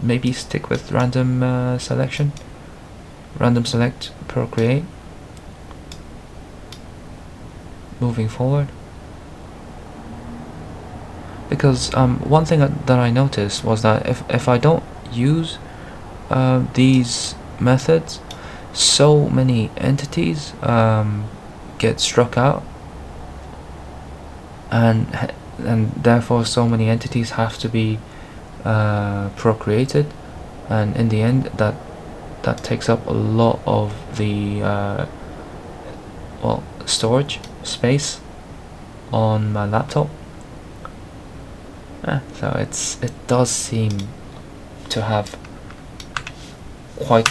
S1: maybe stick with random select Procreate moving forward, because one thing that I noticed was that if I don't use these methods, so many entities get struck out, and therefore so many entities have to be procreated, and in the end that takes up a lot of the storage space on my laptop. So it does seem to have quite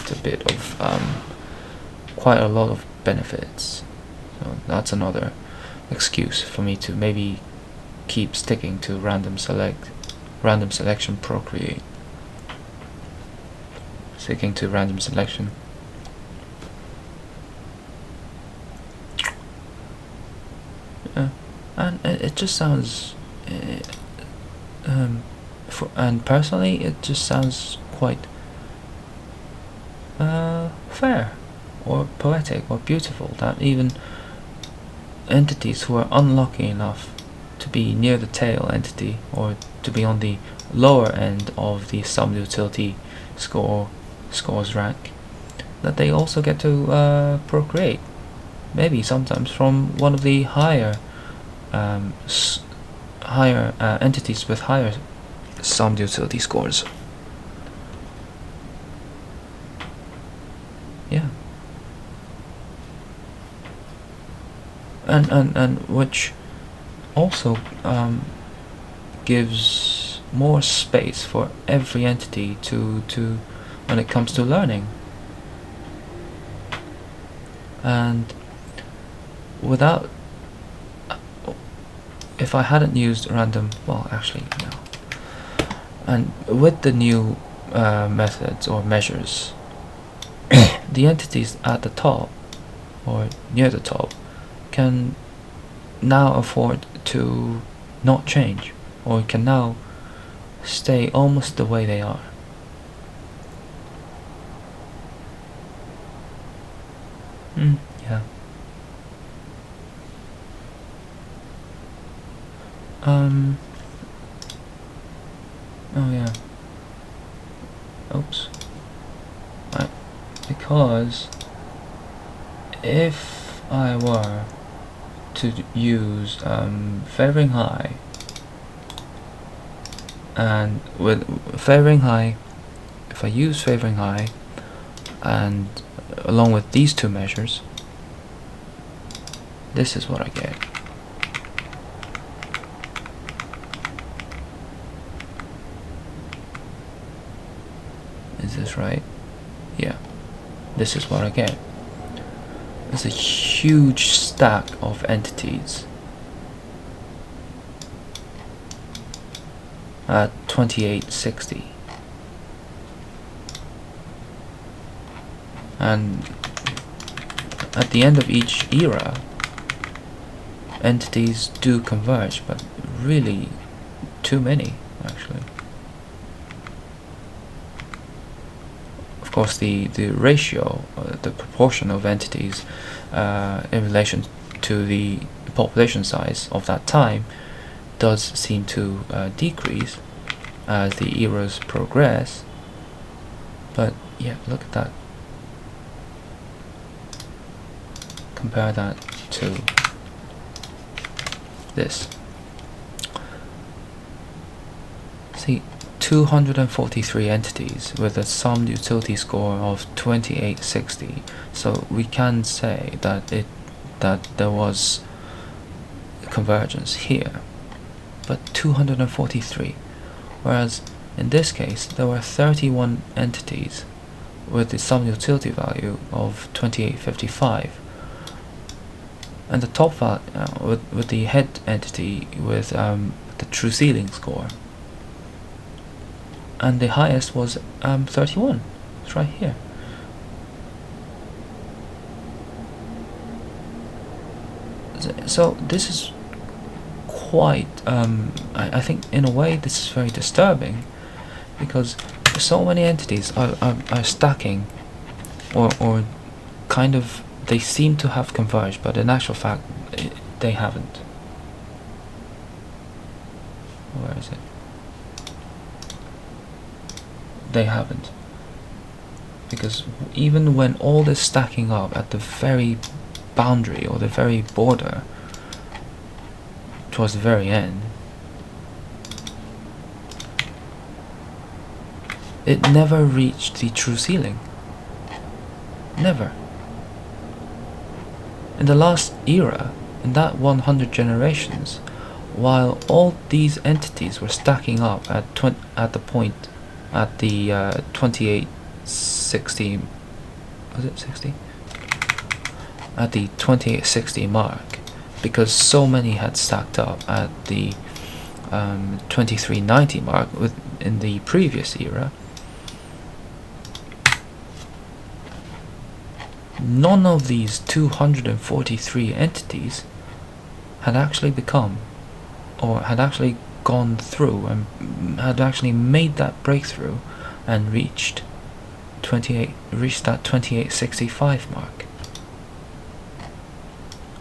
S1: a lot of benefits. So that's another excuse for me to maybe keep sticking to random selection Procreate. Sticking to random selection. And it just sounds and personally it just sounds quite fair or poetic or beautiful that even entities who are unlucky enough to be near the tail entity or to be on the lower end of the sum utility scores rank, that they also get to procreate, maybe sometimes from one of the higher entities with higher sum utility scores. Yeah. And which also gives more space for every entity to when it comes to learning. And without, if I hadn't used random, well actually no, and with the new methods or measures, the entities at the top or near the top can now afford to not change, or can now stay almost the way they are. Yeah. Oh yeah. Oops. Right. Because if I were to use favoring high, and with favoring high, if I use favoring high, and along with these two measures, this is what I get. Is this right? Yeah. This is what I get. It's a huge stack of entities at 2860. And at the end of each era, entities do converge, but really too many, actually. Of course, the ratio, the proportion of entities in relation to the population size of that time does seem to decrease as the eras progress. But yeah, look at that. Compare that to this. See, 243 entities with a sum utility score of 2860. So we can say that there was convergence here, but 243. Whereas in this case there were 31 entities with the sum utility value of 2855. And the top value with the head entity with the true ceiling score, and the highest was 31. It's right here. So this is quite I think in a way this is very disturbing, because so many entities are stacking, or kind of, they seem to have converged, but in actual fact they haven't. Where is it? They haven't. Because even when all this stacking up at the very boundary or the very border towards the very end, it never reached the true ceiling. Never. In the last era, in that 100 generations, while all these entities were stacking up at the point at the 2860, was it 60? At the 2860 mark, because so many had stacked up at the 2390 mark in the previous era. None of these 243 entities had actually become, or had actually gone through and had actually made that breakthrough and reached that 2865 mark.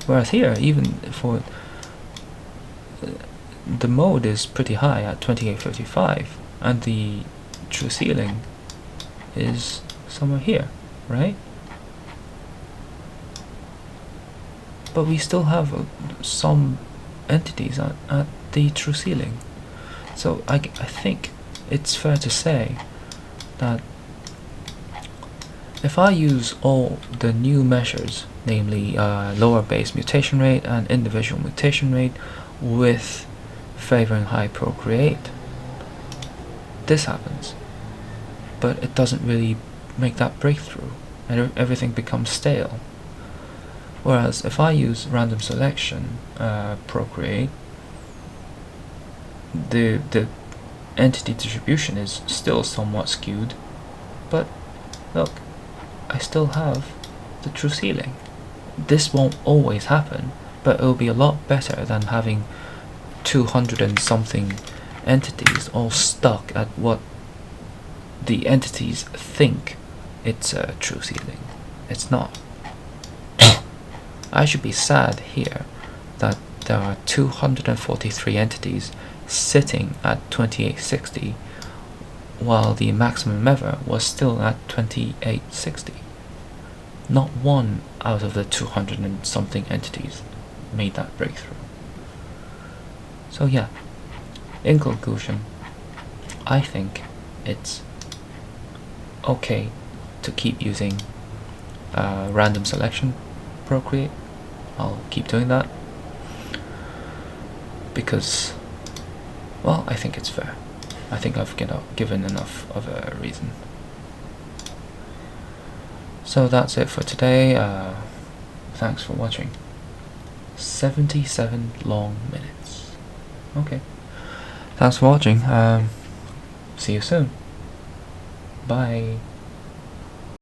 S1: Whereas here, even for the mode is pretty high at 2855, and the true ceiling is somewhere here, right? But we still have some entities at the true ceiling. So I think it's fair to say that if I use all the new measures, namely lower base mutation rate and individual mutation rate, with favoring high procreate, this happens. But it doesn't really make that breakthrough, and everything becomes stale. Whereas if I use random selection procreate, the entity distribution is still somewhat skewed, but look, I still have the true ceiling. This won't always happen, but it'll be a lot better than having 200 and something entities all stuck at what the entities think it's a true ceiling. It's not. I should be sad here that there are 243 entities sitting at 2860 while the maximum ever was still at 2860. Not one out of the 200 and something entities made that breakthrough. So yeah, in conclusion, I think it's okay to keep using random selection Procreate. I'll keep doing that because, well, I think it's fair. I think I've given enough of a reason. So that's it for today. Thanks for watching. 77 long minutes. Okay. Thanks for watching. See you soon. Bye.